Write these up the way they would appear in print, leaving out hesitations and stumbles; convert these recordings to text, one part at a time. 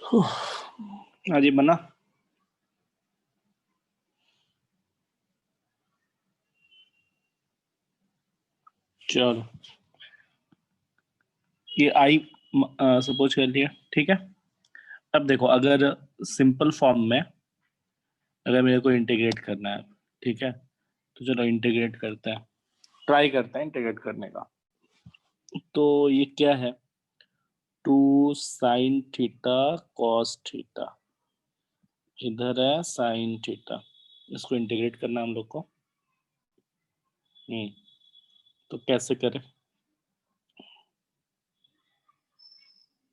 हाँ जी बना। चलो ये आई सपोज कर लिया, ठीक है। अब देखो अगर सिंपल फॉर्म में अगर मेरे को इंटीग्रेट करना है, ठीक है, तो चलो इंटीग्रेट करते हैं, ट्राई करते हैं इंटीग्रेट करने का। तो ये क्या है, 2 sin थीटा कॉस थीटा, इधर है साइन थीटा, इसको इंटीग्रेट करना है हम लोग को। तो कैसे करें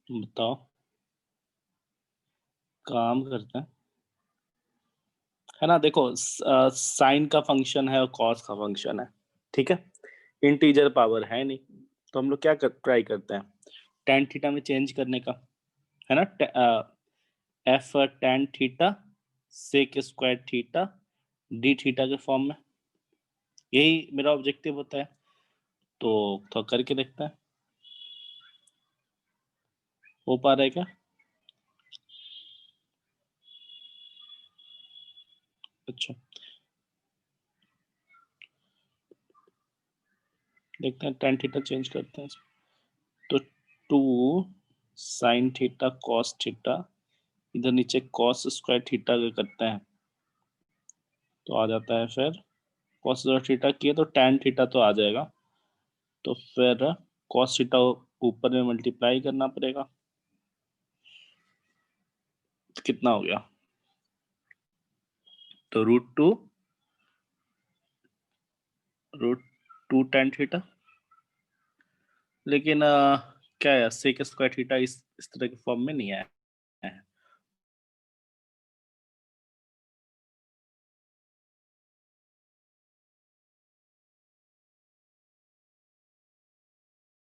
बताओ, काम करते हैं, है ना। देखो साइन का फंक्शन है और कॉस का फंक्शन है, ठीक है, इंटीजर पावर है नहीं, तो हम लोग क्या ट्राई करते हैं टेन थीटा में चेंज करने का, है ना। F tan theta sec square theta d theta के फॉर्म में, यही मेरा ऑब्जेक्टिव होता है। तो करके देखते हैं हो पा रहा है क्या। अच्छा देखते हैं, टेन थीटा चेंज करते हैं, तो 2 sin थीटा कॉस थीटा, इधर नीचे कॉस स्क्वायर थीटा का करते हैं तो आ जाता है, फिर कॉस स्क्वायर थीटा किए तो tan थीटा तो आ जाएगा, तो फिर कॉस थीटा ऊपर में मल्टीप्लाई करना पड़ेगा, तो कितना हो गया, तो रूट टू tan थीटा। लेकिन क्या है सेक स्क्वायर थीटा इस तरह के फॉर्म में नहीं आया है।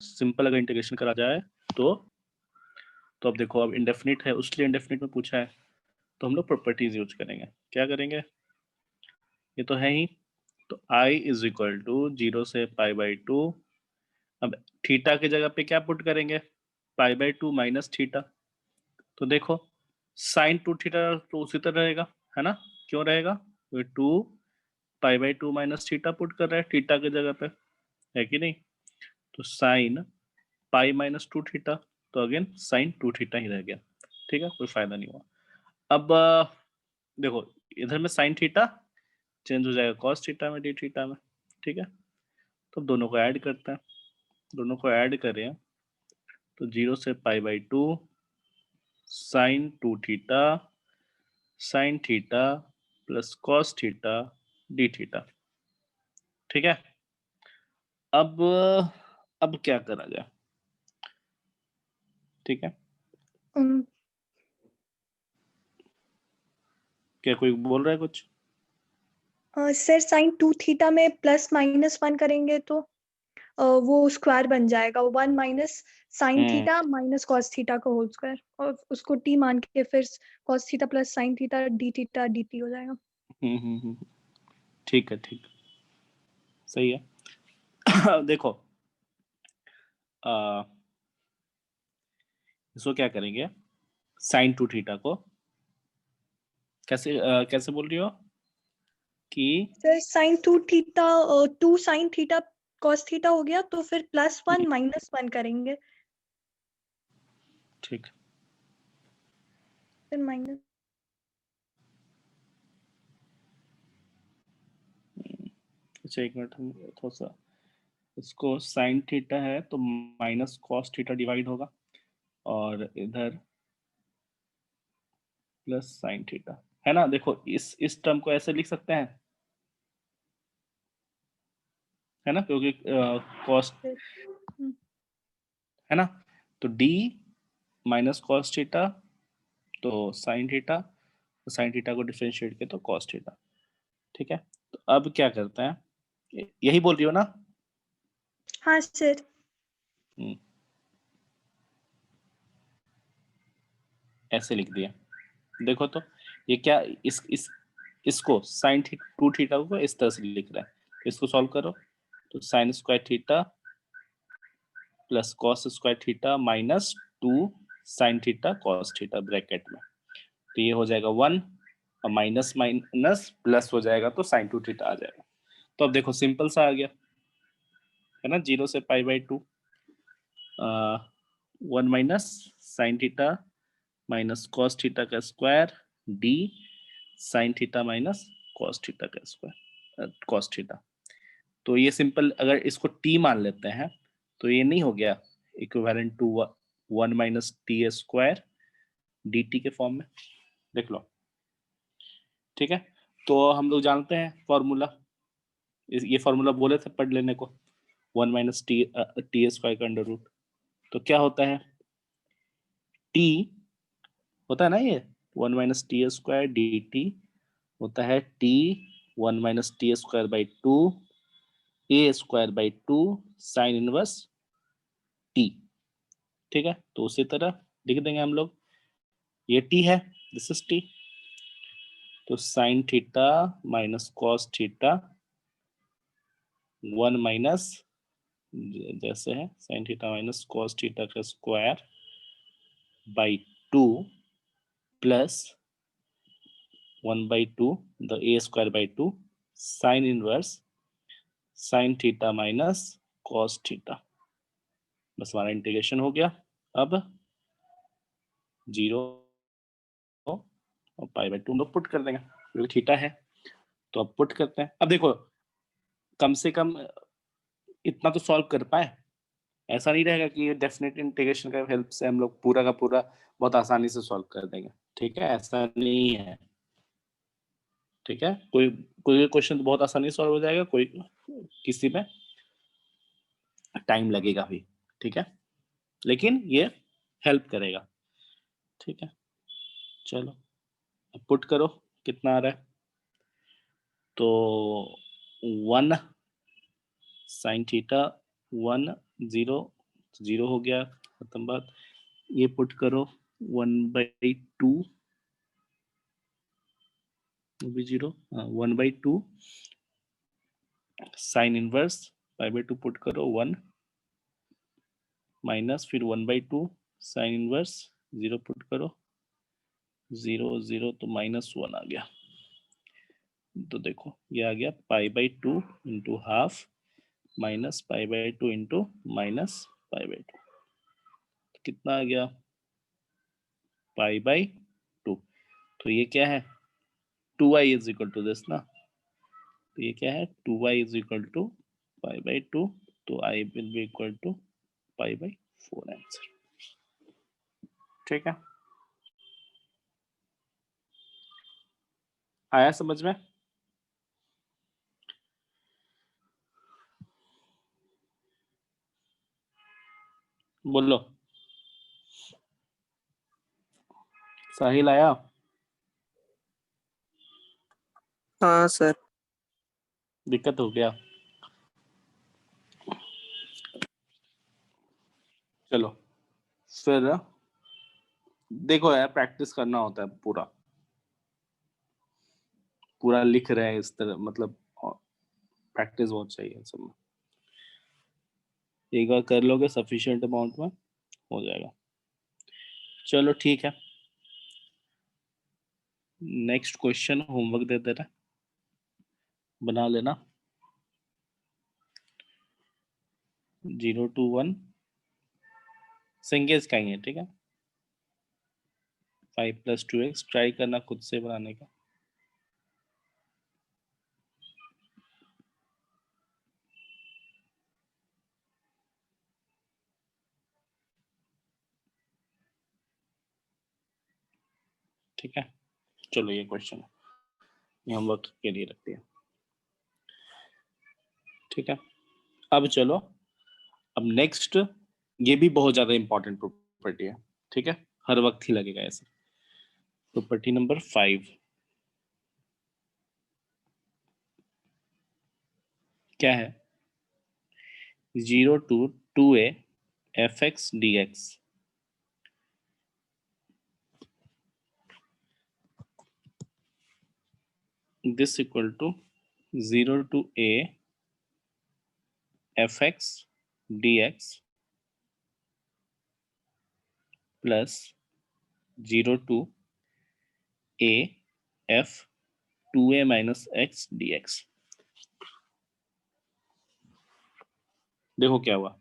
सिंपल अगर इंटीग्रेशन करा जाए तो अब देखो, अब इंडेफिनिट है उसलिए इंडेफिनिट में पूछा है, तो हम लोग प्रॉपर्टीज यूज करेंगे। क्या करेंगे, ये तो है ही, तो i इज इक्वल टू 0 से π/2। अब थीटा की जगह पे क्या पुट करेंगे, π/2 माइनस थीटा, तो देखो साइन 2 थीटा तो उसी तरह रहेगा, है ना। क्यों रहेगा, तो 2 π/2 माइनस थीटा पुट कर रहा है थीटा की जगह पे, है कि नहीं। तो साइन पाई माइनस 2 थीटा, तो अगेन साइन 2 थीटा ही रह गया, ठीक है, कोई फायदा नहीं हुआ। अब देखो इधर में साइन थीटा चेंज हो जाएगा कॉस थीटा में डी थीटा में, ठीक है। तो दोनों को ऐड करते हैं, दोनों को ऐड करें तो 0 से π/2 sine theta plus cos theta d theta, ठीक है। अब क्या करा जाए, ठीक है। क्या कोई बोल रहा है कुछ। सर साइन 2 थीटा में प्लस माइनस 1 करेंगे तो वो स्क्वायर बन जाएगा, 1 minus sine theta minus cos theta का होल स्क्वायर, और उसको टी मान के फिर cos theta plus sine theta dt हो जाएगा। ठीक है, ठीक, सही है। देखो इसको क्या करेंगे, साइन 2 थीटा को कैसे बोल रही हो कि sir sine 2 theta 2 sine theta cos theta हो गया, तो फिर +1 -1 करेंगे, ठीक, फिर माइनस। अच्छा एक मिनट, हम थोड़ा सा इसको, साइन थीटा है तो माइनस कॉस थीटा डिवाइड होगा और इधर प्लस साइन थीटा, है ना। देखो इस टर्म को ऐसे लिख सकते हैं, है ना, क्योंकि कॉस है ना, तो d माइनस कॉस थीटा तो साइन थीटा, तो साइन थीटा को डिफरेंशिएट किया तो कॉस थीटा, ठीक है। तो अब क्या करते हैं, यही बोल रही हो ना। हाँ सर। ऐसे लिख दिया, देखो तो ये क्या, इसको साइन 2 थीटा को इस तरह से लिख रहा है, इसको सॉल्व करो तो sine square theta plus cos square theta minus 2 sine theta cos theta bracket में, तो ये हो जाएगा 1 और माइनस माइनस प्लस हो जाएगा तो साइन 2 थीटा आ जाएगा। तो अब देखो सिंपल सा आ गया है ना, 0 से π/2 1 minus sine theta minus cos theta का square d sine theta minus cos theta का स्क्वायर कॉस थीटा। तो ये सिंपल, अगर इसको टी मान लेते हैं तो ये नहीं हो गया equivalent to 1 minus t square d t के फॉर्म में, देख लो। ठीक है, तो हम लोग जानते हैं फॉर्मूला, ये फॉर्मूला बोले थे पढ़ लेने को, 1 माइनस टी स्क्वायर का अंडर रूट। तो क्या होता है, टी होता है ना ये 1 minus t square d T होता है T 1 minus t square by 2 A square by 2 sine inverse T. ठीक है, तो उसी तरह लिख देंगे हम लोग, ये टी है, दिस इज टी, तो sine theta minus cos theta 1 minus जैसे है sine theta minus cos theta का square by 2 plus 1/2 the a square by 2 sine inverse sine theta minus cos theta. बस हमारा इंटीग्रेशन हो गया। अब 0 और π/2 हम लोग पुट कर देंगे क्योंकि थीटा है, तो अब पुट करते हैं। अब देखो कम से कम इतना तो सॉल्व कर पाए, ऐसा नहीं रहेगा कि डेफिनेट इंटीग्रेशन का हेल्प से हम लोग पूरा का पूरा बहुत आसानी से सॉल्व कर देंगे। ठीक है, ऐसा नहीं है। ठीक है, कोई कोई क्वेश्चन तो बहुत आसानी से सॉल्व हो जाएगा, कोई किसी में टाइम लगेगा भी। ठीक है, लेकिन ये हेल्प करेगा। ठीक है, चलो अब पुट करो कितना आ रहा है, तो 1 साइन थीटा 1 0 0 हो गया, खत्म बात। ये पुट करो 1/2 भी 0, 1/2 साइन इनवर्स π/2 पुट करो 1 माइनस फिर 1/2 साइन इनवर्स 0 पुट करो 0 0 तो -1 आ गया। तो देखो ये आ गया π/2 into half minus π/2 into minus π/2, कितना आ गया π/2। तो ये क्या है 2y is equal to this ना, तो ये क्या है 2y इज इक्वल टू π/2, तो i will be equal to π/4 answer. ठीक है, आया समझ में? बोलो, साहिल आया? हाँ सर। दिक्कत हो गया? चलो फिर देखो यार, प्रैक्टिस करना होता है, पूरा पूरा लिख रहे हैं इस तरह, मतलब प्रैक्टिस बहुत चाहिए सब में। एक बार कर लोगे सफिशिएंट अमाउंट में हो जाएगा। चलो ठीक है, नेक्स्ट क्वेश्चन होमवर्क दे दे रहा, बना लेना। 0 to 1 सिंगेज का ही है। ठीक है, 5 + 2x ट्राई करना खुद से बनाने का। ठीक है, चलो ये क्वेश्चन है, ये होमवर्क के लिए रखते हैं। ठीक है, अब चलो, अब नेक्स्ट, ये भी बहुत ज्यादा इंपॉर्टेंट प्रॉपर्टी है। ठीक है, हर वक्त ही लगेगा ऐसा। प्रॉपर्टी नंबर 5 क्या है, 0 to 2a fx dx this equal to 0 to a fx dx plus 0 to a f 2a minus x dx। देखो क्या हुआ,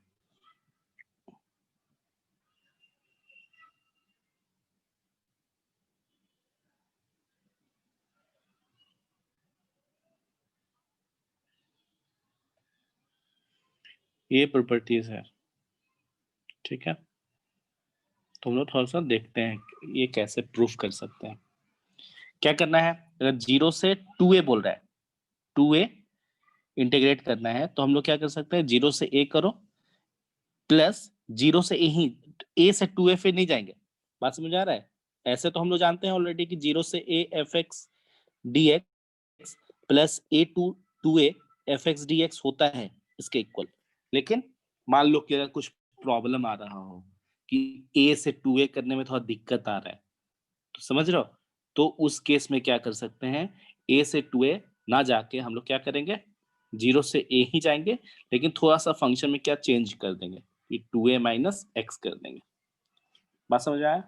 ये प्रॉपर्टीज है, ठीक है। तो हम लोग थोड़ा सा देखते हैं ये कैसे प्रूफ कर सकते हैं। क्या करना है, अगर 0 से 2a बोल रहा है, 2a इंटीग्रेट करना है, तो हम लोग क्या कर सकते हैं, 0 से a करो प्लस 0 से a ही, a से 2a फिर नहीं जाएंगे। बात समझ आ रहा है? ऐसे तो हम लोग जानते हैं ऑलरेडी कि 0 से a fx dx plus a to 2a fx dx होता है इसके इक्वल। लेकिन मान लो कि अगर कुछ प्रॉब्लम आ रहा हो कि a से 2a करने में थोड़ा दिक्कत आ रहा है, तो समझ रहे हो, तो उस केस में क्या कर सकते हैं, a से 2a ना जाके हम लोग क्या करेंगे, 0 से a ही जाएंगे, लेकिन थोड़ा सा फंक्शन में क्या चेंज कर देंगे, कि 2a माइनस x कर देंगे। बात समझ आया?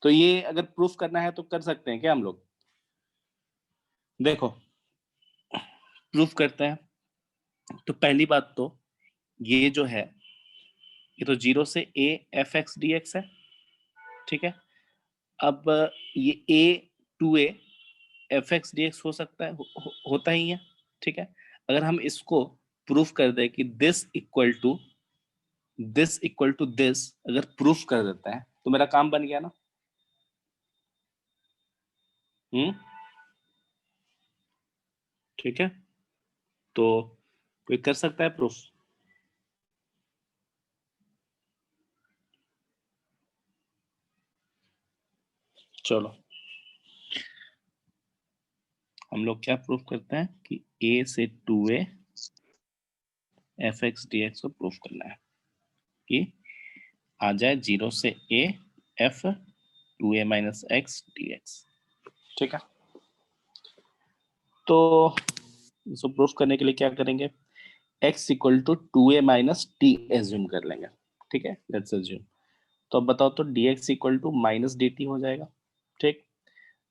तो ये अगर प्रूफ करना है तो कर सकते हैं क्या हम लोग? देखो प्रूफ करते हैं। तो पहली बात तो ये जो है, ये तो 0 से a fx dx है, ठीक है। अब ये a 2a fx dx हो सकता है, होता ही है, ठीक है। अगर हम इसको प्रूफ कर दे कि दिस इक्वल टू दिस, अगर प्रूफ कर देता है तो मेरा काम बन गया ना। ठीक है, तो कोई कर सकता है प्रूफ? चलो हम लोग क्या प्रूफ करते हैं कि a से 2a fx dx को प्रूफ करना है कि आ जाए 0 से a f 2a minus x dx, ठीक है। तो इसको प्रूफ करने के लिए क्या करेंगे, x equal to 2a minus t assume कर लेंगे, ठीक है, लेट्स एज्यूम। तो अब बताओ तो dx equal to minus d t हो जाएगा, ठीक।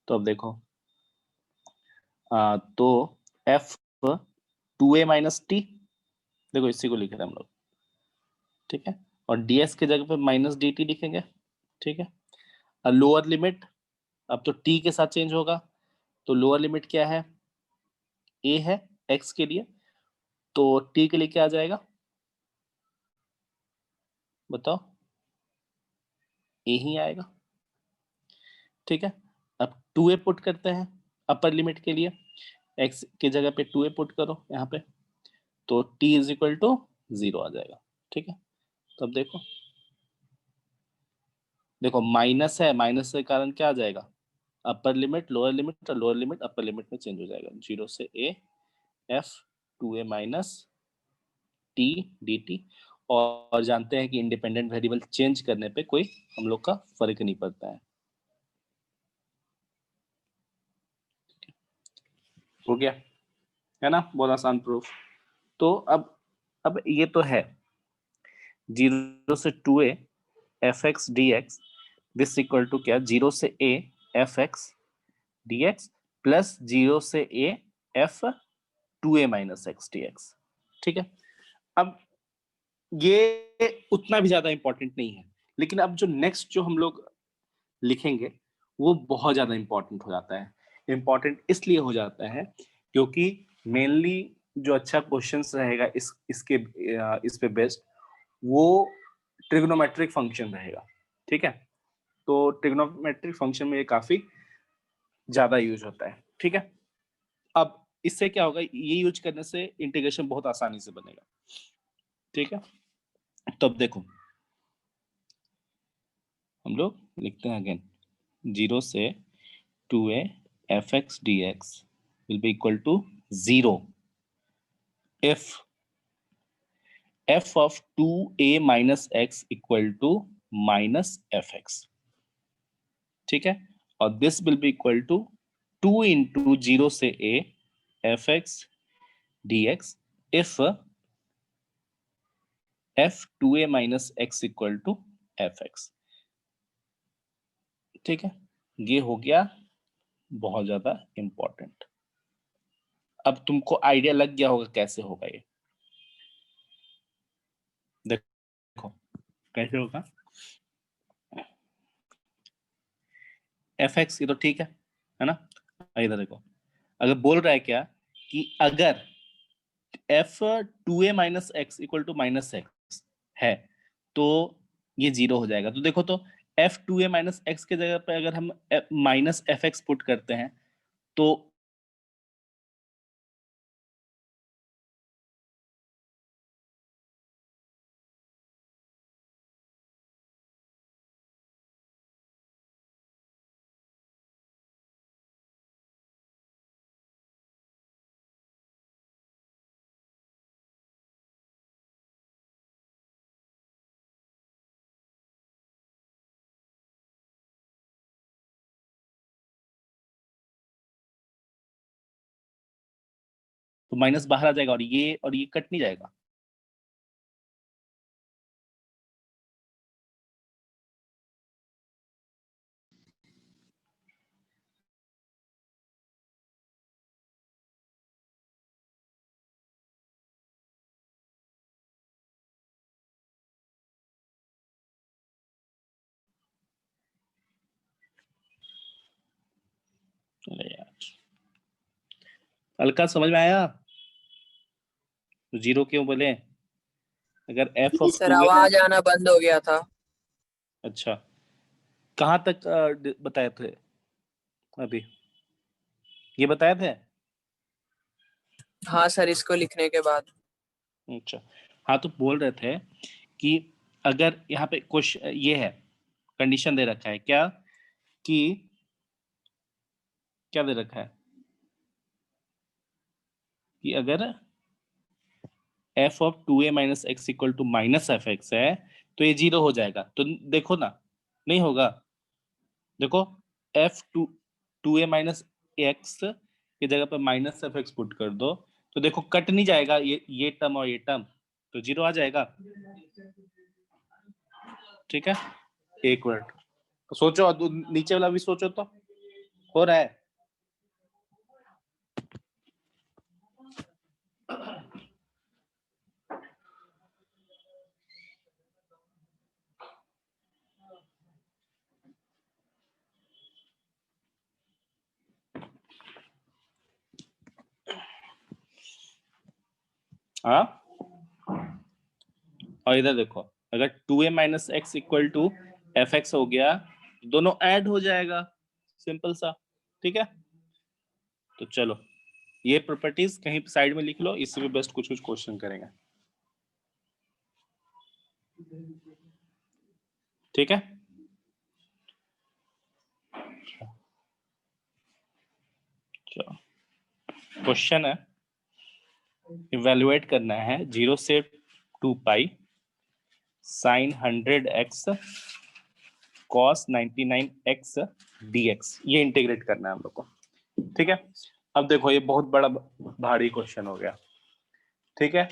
तो अब देखो तो f 2a माइनस टी, देखो इसी को लिख रहे हैं हम लोग, ठीक है, और ds के जगह पे माइनस डी टी लिखेंगे, ठीक है। और लोअर लिमिट अब तो t के साथ चेंज होगा, तो लोअर लिमिट क्या है, a है x के लिए, तो t के लिए क्या आ जाएगा बताओ, a ही आएगा, ठीक है। अब 2a पुट करते हैं अपर लिमिट के लिए, x की जगह पे 2a पुट करो यहाँ पे, तो t इज इक्वल टू 0 आ जाएगा, ठीक है। तब देखो देखो माइनस है, माइनस के कारण क्या आ जाएगा, अपर लिमिट लोअर लिमिट और लोअर लिमिट अपर लिमिट में चेंज हो जाएगा, 0 से a f 2a minus T D T. और जानते हैं कि इंडिपेंडेंट वेरिएबल चेंज करने पे कोई हम लोग का फर्क नहीं पड़ता है। हो गया है ना, बहुत आसान प्रूफ। तो अब ये तो है 0 से 2a fx dx, this equal to क्या, 0 से a fx dx प्लस 0 से a f 2a minus x dx, ठीक है। अब ये उतना भी ज्यादा इंपॉर्टेंट नहीं है, लेकिन अब जो नेक्स्ट जो हम लोग लिखेंगे वो बहुत ज्यादा इंपॉर्टेंट हो जाता है। इंपॉर्टेंट इसलिए हो जाता है क्योंकि मेनली जो अच्छा क्वेश्चंस रहेगा इस पे बेस्ड, वो ट्रिग्नोमेट्रिक फंक्शन रहेगा, ठीक है। तो ट्रिग्नोमेट्रिक फंक्शन में ये काफी ज्यादा यूज होता है, ठीक है। अब इससे क्या होगा, ये यूज करने से इंटीग्रेशन बहुत आसानी से बनेगा, ठीक है। तो अब देखो हम लोग लिखते हैं अगेन, 0 से 2a fx dx will be equal to 0 if f of 2a minus x equal to minus fx, ठीक है। और this will be equal to 2 into 0 से a fx dx if f 2a minus x equal to F x. ठीक है, ये हो गया बहुत ज्यादा इंपॉर्टेंट। अब तुमको आइडिया लग गया होगा कैसे होगा ये। देखो कैसे होगा। एफ एक्स ये तो ठीक है ना। इधर देखो, अगर बोल रहा है क्या कि अगर f 2a minus x equal to minus x है तो ये 0 हो जाएगा। तो देखो तो एफ 2a माइनस एक्स के जगह पे अगर हम माइनस एफ एक्स पुट करते हैं तो माइनस बाहर आ जाएगा और ये कट नहीं जाएगा। अरे यार, हल्का समझ में आया? तो 0 क्यों बोले? अगर एफ ऑफ सर 2a, आवाज आना बंद हो गया था। अच्छा कहाँ तक बताए थे अभी? ये बताए थे? हाँ सर, इसको लिखने के बाद। अच्छा हाँ, तो बोल रहे थे कि अगर यहाँ पे कुछ ये है, कंडीशन दे रखा है क्या कि क्या दे रखा है कि अगर f of 2a minus x equal to minus f x है तो ये 0 हो जाएगा। तो देखो ना, नहीं होगा। देखो एफ टू ए माइनस एक्स की जगह पर माइनस एफ एक्स पुट कर दो तो देखो कट नहीं जाएगा ये टर्म और ये टर्म, तो 0 आ जाएगा। ठीक है, एक मिनट तो सोचो, नीचे वाला भी सोचो तो हो रहा है। हाँ, और इधर देखो, अगर 2a minus x equal to f x हो गया, दोनों ऐड हो जाएगा, सिंपल सा। ठीक है, तो चलो ये प्रॉपर्टीज कहीं साइड में लिख लो, इससे भी बेस्ट कुछ कुछ क्वेश्चन करेंगे। ठीक है, चलो क्वेश्चन है, इवेलुएट करना है 0 से 2 pi sine 100x cos 99x dx, ये इंटीग्रेट करना है हम लोग को। ठीक है, अब देखो ये बहुत बड़ा भारी क्वेश्चन हो गया। ठीक है,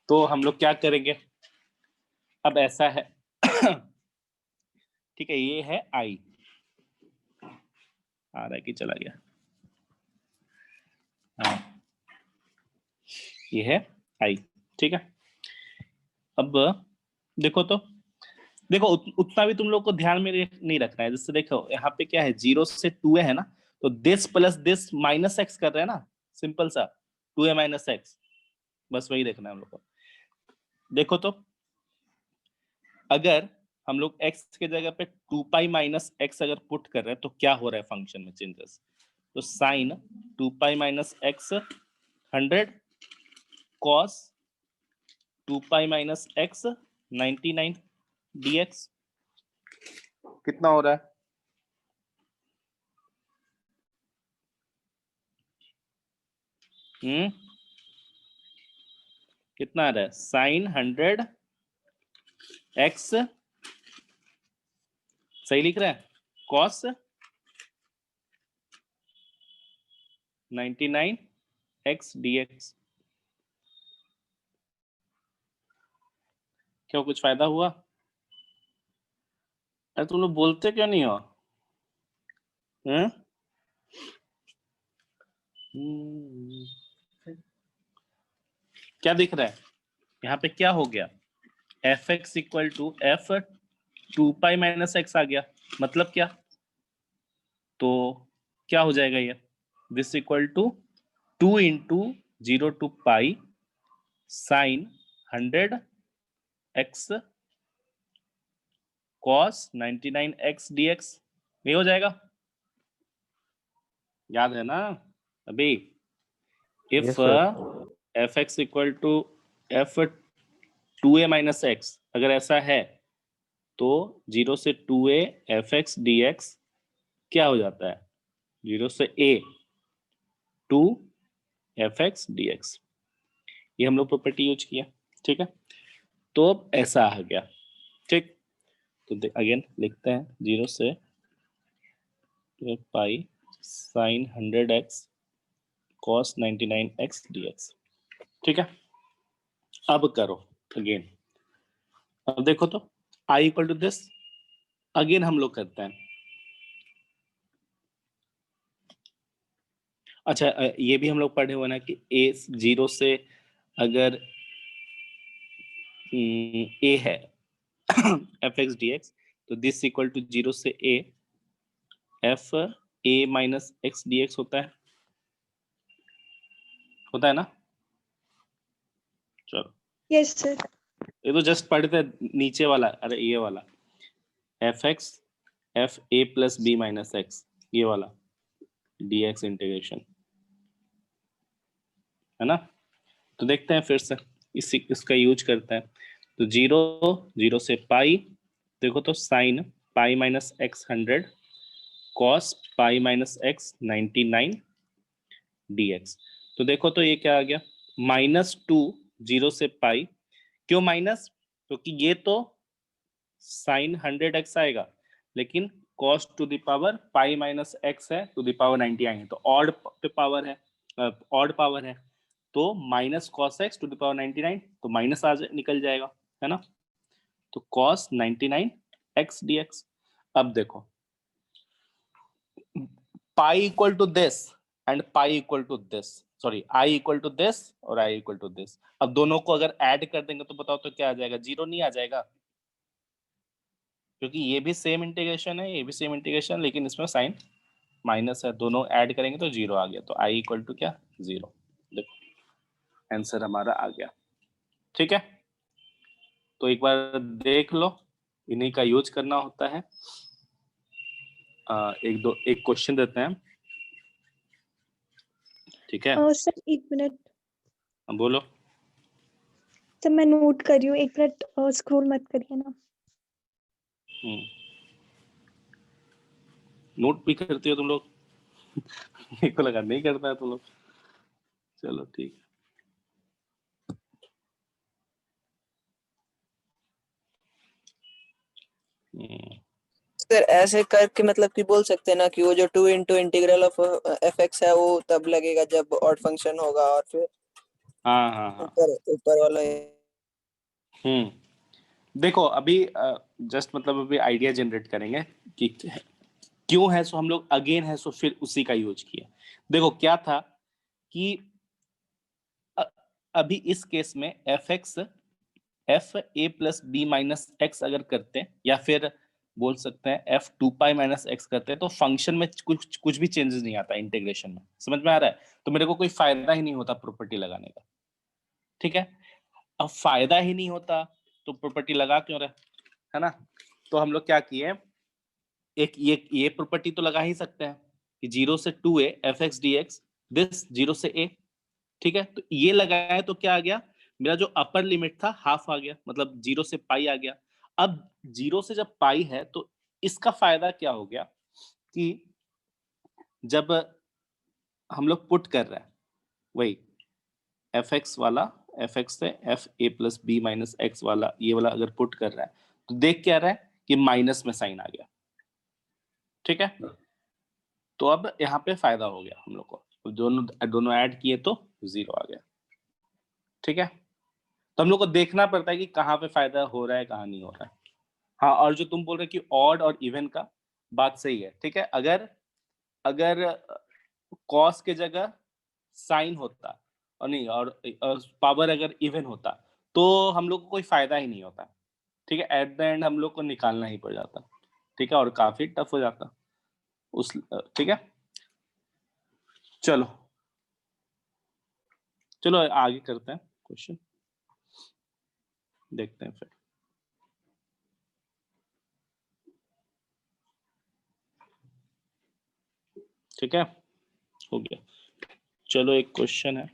तो हम लोग क्या करेंगे? अब ऐसा है ठीक है, ये है आई, आ रहा है कि चला गया? हाँ, ये है आई। ठीक है, अब देखो तो देखो उतना भी तुम लोग को ध्यान में नहीं रखना है। जैसे देखो यहाँ पे क्या है, 0 से 2a है ना, तो this plus this minus x कर रहे हैं ना, सिंपल सा 2a माइनस एक्स, बस वही देखना है हम लोग को। देखो तो अगर हम लोग x के जगह पे 2 पाई माइनस एक्स अगर पुट कर रहे हैं तो क्या हो रहा है फंक्शन में चेंजेस? तो sine 2 pi minus x 100 cos 2 pi minus x 99 dx कितना हो रहा है? कितना आ रहा है? साइन 100 एक्स, सही लिख रहा है, कॉस 99 एक्स dx। क्यों, कुछ फायदा हुआ? अरे तुम लोग बोलते क्यों नहीं हो? हैं? क्या दिख रहा है यहाँ पे? क्या हो गया? F X equal to F 2 pi minus X आ गया। मतलब क्या? तो क्या हो जाएगा ये? This equal to 2 into 0 two pi sine 100 X cos 99 X D X. ये हो जाएगा, याद है ना अभी? If Yes, sir. F X equal to F 2a minus x अगर ऐसा है तो 0 से 2a f x D x क्या हो जाता है? 0 से a 2 F x D X. ये हम लोग प्रॉपर्टी यूज किया, ठीक है? तो अब ऐसा आ गया, ठीक? तो अगेन लिखते हैं 0 से pi sine 100x cos 99x dx, ठीक है? अब करो अगेन, अब देखो तो i equal to this, again हम लोग करते हैं। अच्छा ये भी हम लोग पढ़े हुए ना कि a 0 से अगर a है एफ एक्स डी एक्स तो दिस इक्वल टू 0 से a F a minus x D x होता है ना? चलो यस सर। ये तो जस्ट पढ़ते हैं नीचे वाला, अरे ये वाला f x f a plus b minus x, ये वाला डी एक्स इंटीग्रेशन है ना? तो देखते हैं फिर से इसका यूज करते हैं। तो 0 से पाई, देखो तो sine pi minus x 100 cos pi minus x 99 dx। तो देखो तो ये क्या आ गया? -2 0 से पाई। क्यों माइनस? क्योंकि ये तो साइन 100x आएगा, लेकिन cos to the power pi minus x है टू द पावर 90 आएंगे, तो ऑड पे पावर है, ऑड पावर है, तो minus cos x to the power 99, तो माइनस निकल जाएगा, है ना? तो cos 99 x dx। अब देखो pi equal to this and pi equal to this, sorry I equal to this और आई इक्वल टू दिस। अब दोनों को अगर ऐड कर देंगे तो बताओ तो क्या आ जाएगा? 0 नहीं आ जाएगा, क्योंकि ये भी सेम इंटीग्रेशन है, ये भी सेम इंटीग्रेशन, लेकिन इसमें साइन माइनस है। दोनों ऐड करेंगे तो 0 आ गया, तो आई इक्वल टू क्या? 0। देखो आंसर हमारा आ गया, ठीक है? तो एक बार देख लो, इन्हीं का यूज करना होता है। एक क्वेश्चन देते हैं, ठीक है? सर 1 मिनट बोलो। सर, मैं नोट कर रही हूँ, 1 मिनट स्क्रॉल मत करिए ना। नोट भी करती हो तुम लोग? मेरे को लगा नहीं करता है तुम लोग। चलो ठीक है। सर ऐसे करके मतलब कि बोल सकते हैं ना कि वो जो 2 into integral of F x है वो तब लगेगा जब ऑड फंक्शन होगा, और फिर हाँ ऊपर वाला देखो अभी जस्ट मतलब अभी आइडिया जनरेट करेंगे कि क्यों है, सो हम लोग अगेन है सो फिर उसी का यूज किया। देखो क्या था कि अभी इस केस में f x f a plus b minus x अगर करते हैं, या फिर बोल सकते हैं एफ 2 पाई माइनस एक्स करते हैं, तो फंक्शन में कुछ भी चेंजेस नहीं आता इंटीग्रेशन में। समझ में आ रहा है? तो मेरे को कोई फायदा ही नहीं होता प्रॉपर्टी लगाने का, ठीक है? अब फायदा ही नहीं होता तो प्रॉपर्टी लगा क्यों रहे, है ना? तो हम लोग क्या किए, एक ये प्रॉपर्टी तो लगा ही सकते हैं कि 0 से 2a f x D x this 0 से a, ठीक है? तो ये लगाया तो क्या आ गया? मेरा जो अपर लिमिट था हाफ आ गया, मतलब 0 से पाई आ गया। अब 0 से जब पाई है तो इसका फायदा क्या हो गया कि जब हम लोग पुट कर रहे हैं वही एफ एक्स वाला, एफ एक्स से f a plus b minus x वाला, ये वाला अगर पुट कर रहा है तो देख क्या रहा है कि माइनस में साइन आ गया, ठीक है? तो अब यहाँ पे फायदा हो गया हम लोग को, दोनों ऐड किए तो 0 आ गया, ठीक है? तो हम लोग को देखना पड़ता है कि कहाँ पे फायदा हो रहा है, कहाँ नहीं हो रहा है, हाँ, और जो तुम बोल रहे कि ऑड और इवन का बात सही है, ठीक है? अगर अगर कॉस के जगह साइन होता और नहीं और पावर अगर इवन होता, तो हम लोग को कोई फ़ायदा ही नहीं होता, ठीक है? एट द एंड हम लोग को निकालना ही पड़ जाता, ठीक है? और काफ़ी टफ हो जाता ठीक है? चलो, चलो आगे करते हैं क्वेश्चन, देखते हैं फिर। ठीक है? हो गया। चलो एक क्वेश्चन है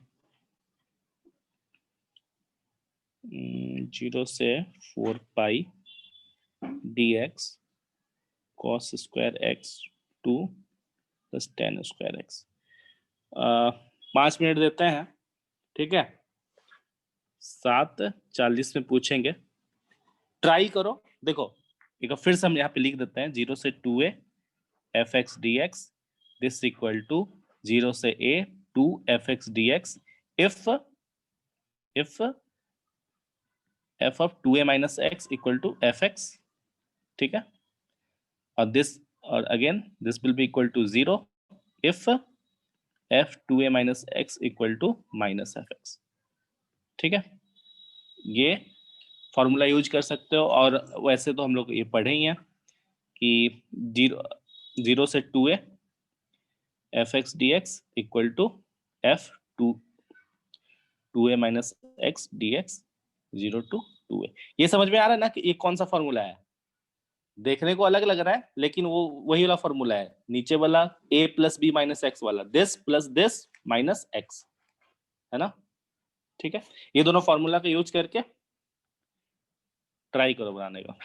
0 से 4 पाई dx cos square x 2 plus tan square x 5 minute देते हैं, ठीक है? 7:40 में पूछेंगे, ट्राई करो। देखो एक बार फिर से हम यहाँ पे लिख देते हैं 0 से 2a fx dx this equal to 0 से a 2 fx dx if f of 2a minus x equal to fx, ठीक है? और दिस और again this will be equal to 0 if f 2a minus x equal to minus fx, ठीक है? ये formula use कर सकते हो। और वैसे तो हम लोग ये पढ़े ही हैं कि 0 से 2a fx dx equal to f 2a minus x dx 0 to 2a। ये समझ में आ रहा है ना कि ये कौन सा फॉर्मूला है? देखने को अलग लग रहा है लेकिन वो वही वाला फॉर्मूला है, नीचे वाला a plus b minus x वाला, this plus this minus x, है ना? ठीक है, ये दोनों फॉर्मूला का यूज करके ट्राई करो बनाने का।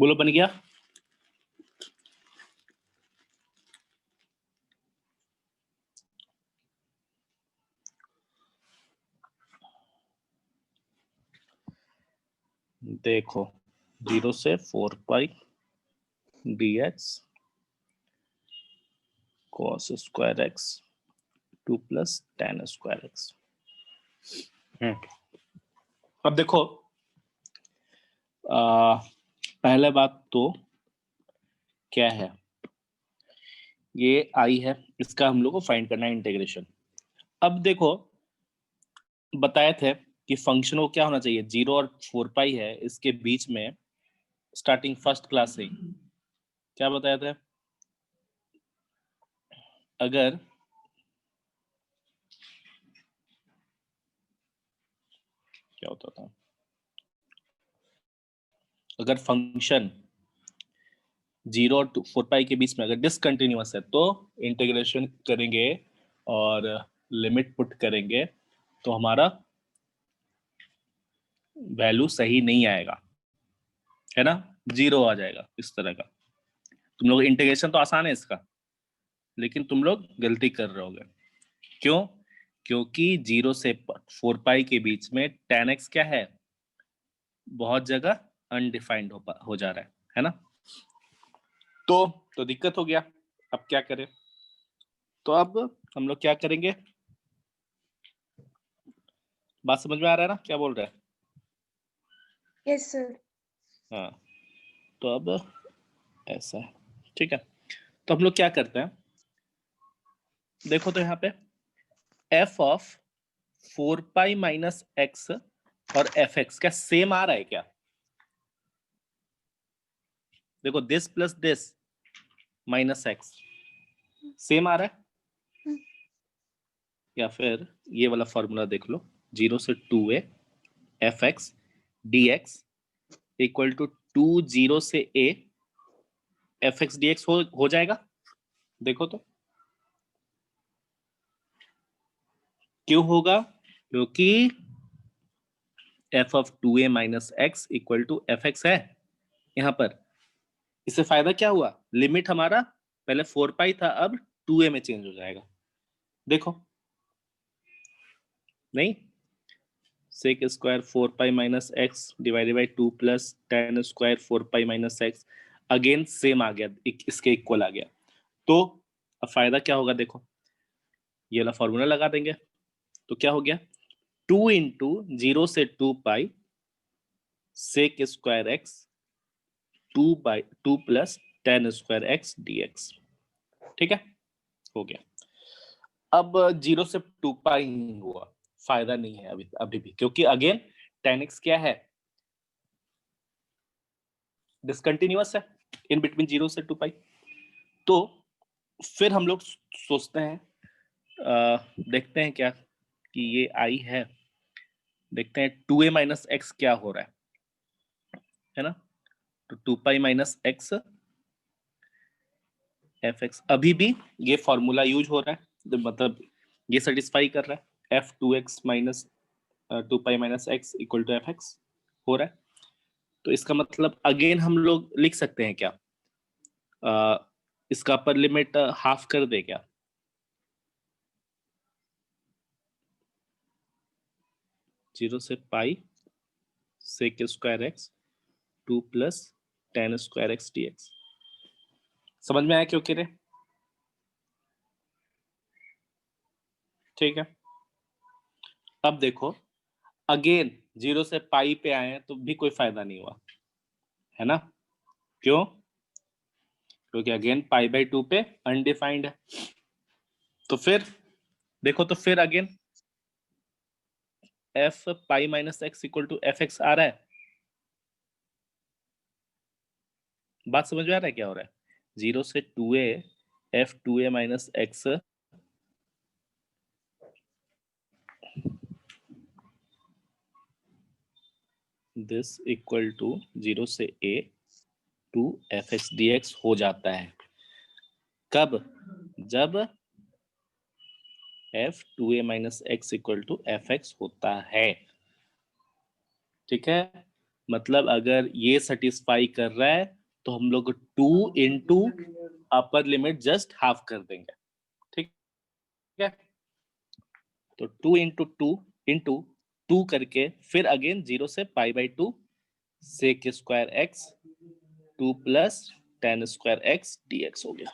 बोलो बन गया? देखो 0 से 4 पाई dx cos square x 2 plus tan square x। अब देखो पहले बात तो क्या है, ये आई है, इसका हम लोग को फाइंड करना है इंटीग्रेशन। अब देखो बताए थे कि फंक्शन को क्या होना चाहिए, 0 और 4 पाई है, इसके बीच में स्टार्टिंग फर्स्ट क्लास से क्या बताया था, अगर क्या होता था, अगर फंक्शन 0 और 4 पाई के बीच में अगर डिसकंटिन्यूअस है तो इंटीग्रेशन करेंगे और लिमिट पुट करेंगे तो हमारा वैल्यू सही नहीं आएगा, है ना, 0 आ जाएगा इस तरह का। तुम लोग इंटीग्रेशन तो आसान है इसका, लेकिन तुम लोग गलती कर रहे होगे। क्यों? क्योंकि 0 से 4 पाई के बीच में tan x क्या है, बहुत जगह अनडिफाइंड हो जा रहा है ना। तो दिक्कत हो गया। अब क्या करें? तो अब हम लोग क्या करेंगे, बात समझ में आ रहा है ना क्या बोल रहा है? Yes sir. हाँ, तो अब ऐसा है, ठीक है। तो हम लोग क्या करते हैं, देखो तो यहाँ पे f of 4 pi minus x और एफ एक्स क्या सेम आ रहा है क्या? देखो this plus this minus x same आ रहा है, या फिर ये वाला फॉर्मूला देख लो, 0 से 2a f x D x equal to 2 0 से a f x D x हो जाएगा। देखो तो क्यों होगा, क्योंकि f of 2a minus x equal to f x है यहां पर। इससे फायदा क्या हुआ, लिमिट हमारा पहले 4 पाई था, अब 2a में चेंज हो जाएगा। देखो नहीं, sec square 4 pi minus x divided by 2 plus tan square 4 pi minus x, again same आ गया, इसके इक्वल आ गया। तो अब फायदा क्या होगा, देखो ये वाला फॉर्मूला लगा देंगे तो क्या हो गया, 2 इंटू 0 से 2 pi sec square x 2 plus tan square x dx। ठीक है, हो गया। अब 0 से 2 पाई ही हुआ, फायदा नहीं है अभी भी, क्योंकि अगेन tan x क्या है, डिसकंटिन्यूअस है इन बिटवीन 0 से 2 पाई। तो फिर हम लोग सोचते हैं, देखते हैं क्या कि ये आई है, देखते हैं 2a माइनस एक्स क्या हो रहा है ना। तो 2 pi minus x F x, अभी भी ये फॉर्मूला यूज हो रहा है, तो मतलब ये सेटिस्फाई कर रहा है, f 2x minus 2 pi minus x equal to f x हो रहा है। तो इसका मतलब अगेन हम लोग लिख सकते हैं क्या, इसका अपर लिमिट हाफ कर दे क्या, जीरो से pi sec square x 2 plus tan square x dx। समझ में आया क्यों कह रहे? ठीक है, अब देखो अगेन 0 से पाई पे आए हैं तो भी कोई फायदा नहीं हुआ, है ना। क्यों? क्योंकि अगेन पाई बाई 2 पे अनडिफाइंड है। तो फिर देखो, तो फिर again f pi minus x equal to f x आ रहा है। बात समझ में आ रहा है क्या हो रहा है, 0 से 2a f 2a minus x this equal to 0 से a to f x D x हो जाता है। कब? जब f 2a minus x equal to f x होता है। ठीक है, मतलब अगर ये सेटिस्फाई कर रहा है तो हम लोग 2 into upper limit just half कर देंगे, ठीक है। तो 2 इंटू टू करके फिर अगेन 0 से pi by 2 sec square x 2 plus tan square x dx हो गया,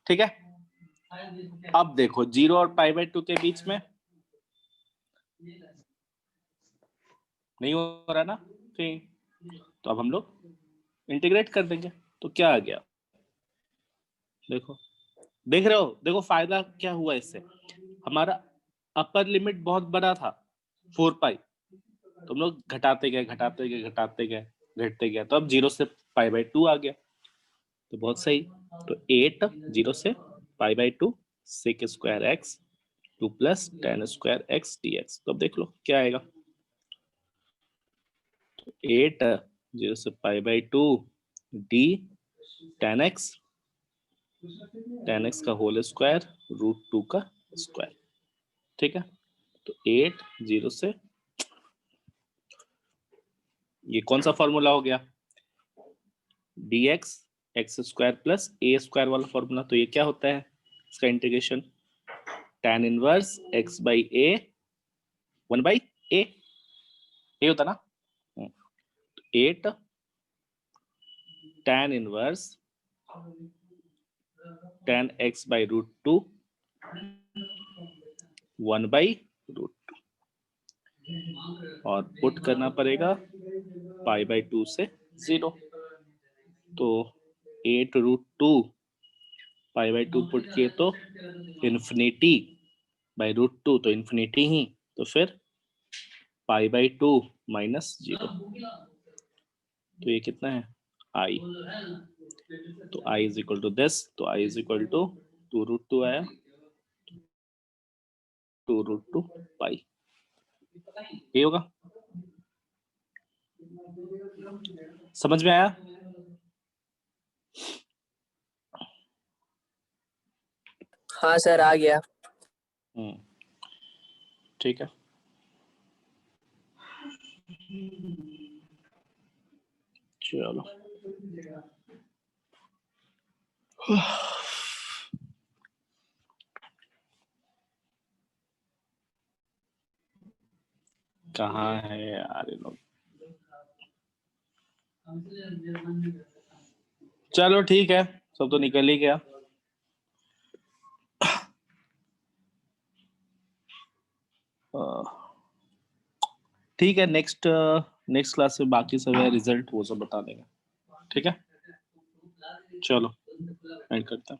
ठीक है। अब देखो 0 और पाई बाई 2 के बीच में नहीं हो रहा ना, तो अब हम लोग इंटीग्रेट कर देंगे। तो क्या आ गया, देखो, देख रहे हो, देखो फायदा क्या हुआ इससे। हमारा अपर लिमिट बहुत बड़ा था 4 पाई, तो हम लोग घटाते गए घटते गए, तो अब 0 से पाई बाई 2 आ गया, तो बहुत सही। तो 8 0 से pi by 2 sec square x 2 plus tan square x dx। तो अब देख लो क्या आएगा, 8 0 से pi by 2 d tan x का होल स्क्वायर रूट 2 का स्क्वायर, ठीक है। तो 8 0 से, ये कौन सा फॉर्मूला हो गया, dx x square plus a square वाला फॉर्मूला। तो ये क्या होता है, इसका integration tan inverse x by a 1 by a, ये होता ना। 8 tan inverse tan x by root 2 1 by root 2 और पुट करना पड़ेगा पाई बाई 2 से 0। तो 8 रूट 2 पाई बाई 2 पुट किए तो इन्फिनिटी बाई रूट 2, तो इन्फिनिटी ही, तो फिर पाई बाई 2 माइनस 0। तो ये कितना है i, तो i is equal to this, तो i is equal to 2 root 2 आया, 2 रूट 2 पाई, ये होगा। समझ में आया? हाँ सर आ गया। ठीक है, चलो। कहाँ है यार ये लोग, चलो ठीक है, सब तो निकल ही गया। ठीक है, नेक्स्ट क्लास में बाकी सब है रिजल्ट वो सब बता देंगे, ठीक है। चलो एंड करते हैं।